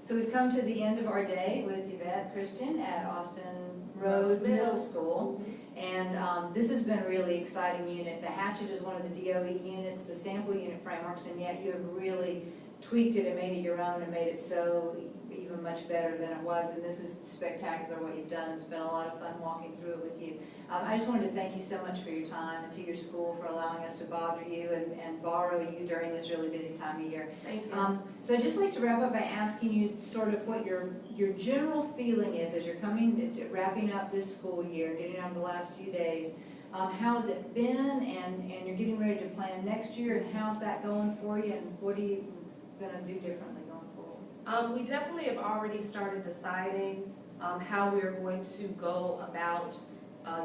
So we've come to the end of our day with Yvette Christian at Austin Road Middle School. And this has been a really exciting unit. The Hatchet is one of the DOE units, the sample unit frameworks, and yet you have really tweaked it and made it your own and made it so even much better than it was. And this is spectacular what you've done. It's been a lot of fun walking through it with you. I just wanted to thank you so much for your time and to your school for allowing us to bother you and borrow you during this really busy time of year. Thank you. So I'd just like to wrap up by asking you sort of what your general feeling is as you're wrapping up this school year, getting on the last few days. How has it been, and you're getting ready to plan next year, and how's that going for you, and what are you going to do differently going forward? We definitely have already started deciding how we're going to go about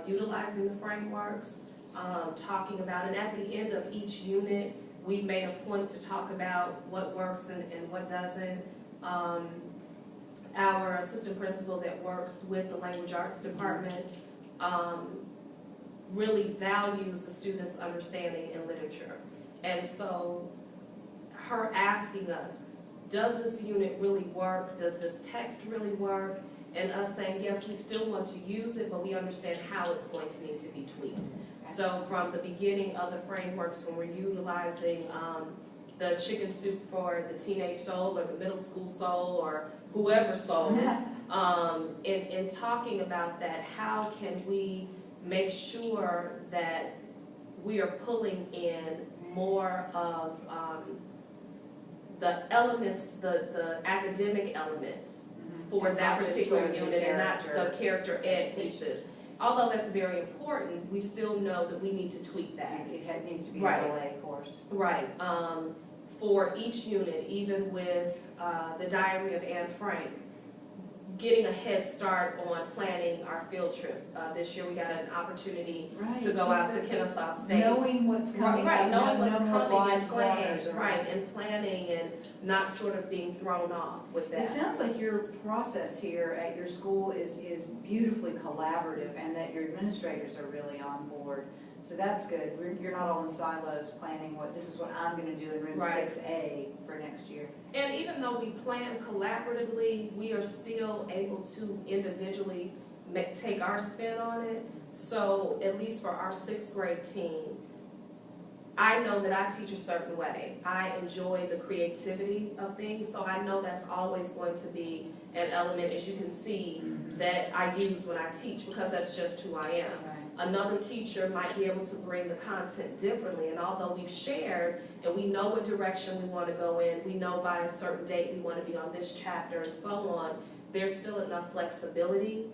utilizing the frameworks, talking about, and at the end of each unit, we've made a point to talk about what works and what doesn't. Our assistant principal that works with the language arts department really values the students' understanding in literature. And so her asking us, does this unit really work? Does this text really work? And us saying, yes, we still want to use it, but we understand how it's going to need to be tweaked. So from the beginning of the frameworks, when we're utilizing the chicken soup for the teenage soul or the middle school soul or whoever soul, in talking about that, how can we make sure that we are pulling in more of the elements, the academic elements for that particular unit and not the character ed pieces. Although that's very important, we still know that we need to tweak that. It needs to be Right. an LA course. Right. For each unit, even with the Diary of Anne Frank, getting a head start on planning our field trip. This year we got an opportunity to go out to Kennesaw State. Knowing what's coming Right, up, knowing what's no more coming blind and planning, corners, right, and planning and not sort of being thrown off with It that. sounds like your process here at your school is beautifully collaborative, and that your administrators are really on board. So that's good. You're not all in silos planning this is what I'm going to do in room Right. 6A for next year. And even though we plan collaboratively, we are still able to individually take our spin on it. So at least for our 6th grade team, I know that I teach a certain way. I enjoy the creativity of things, so I know that's always going to be an element, as you can see, that I use when I teach, because that's just who I am. Right. Another teacher might be able to bring the content differently, and although we've shared and we know what direction we want to go in, we know by a certain date we want to be on this chapter and so on, there's still enough flexibility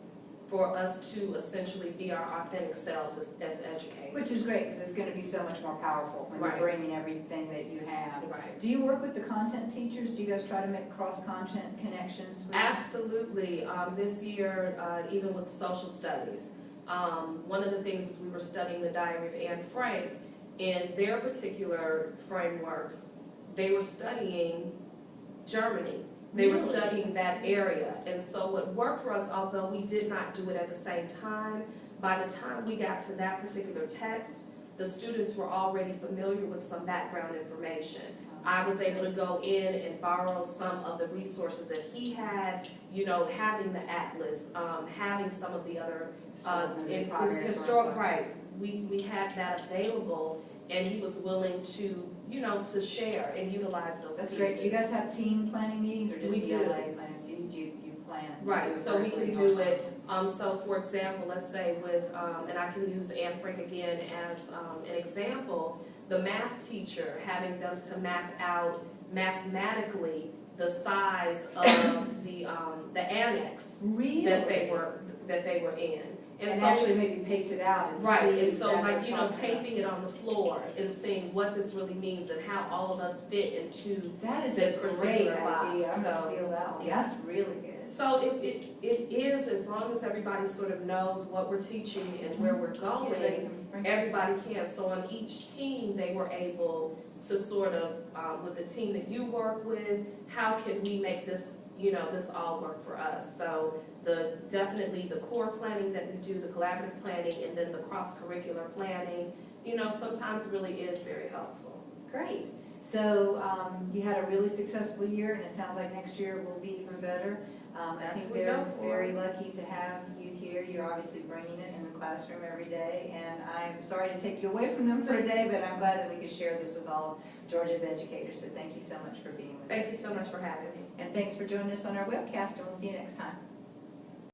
for us to essentially be our authentic selves as educators. Which is great, because it's going to be so much more powerful when Right. you're bringing everything that you have. Right. Do you work with the content teachers? Do you guys try to make cross-content connections? With Absolutely. This year, even with social studies, one of the things is we were studying the Diary of Anne Frank. In their particular frameworks, they were studying Germany. They were studying that area. And so what worked for us, although we did not do it at the same time, by the time we got to that particular text, the students were already familiar with some background information. I was able to go in and borrow some of the resources that he had, having the atlas, having some of the other historic, right. We had that available, and he was willing to, to share and utilize those That's pieces. great. Do you guys have team planning meetings, or just We do. ELA planning? So you plan. You Right, do it so we can virtually do or it, so for example, let's say with, and I can use Anne Frank again as an example, the math teacher, having them to map out mathematically the size of the annex Really? that they were in. And so actually maybe pace it out and right, see and so exactly like, what you're talking about. taping it on the floor and seeing what this really means and how all of us fit into That is this a great particular box. idea. I'm going to So- steal that one. Yeah. That's really good. So it is, as long as everybody sort of knows what we're teaching and where we're going, Everybody can bring it. everybody can. So on each team, they were able to sort of, with the team that you work with, how can we make this, this all work for us? So definitely the core planning that we do, the collaborative planning, and then the cross-curricular planning, sometimes really is very helpful. Great. So you had a really successful year, and it sounds like next year will be even better. I That's think what we they're go for. very lucky to have you here. You're obviously bringing it in the classroom every day, and I'm sorry to take you away from them for a day, but I'm glad that we could share this with all of Georgia's educators. So thank you so much for being with us. Thank you so much for having me. And thanks for joining us on our webcast, and we'll see you next time.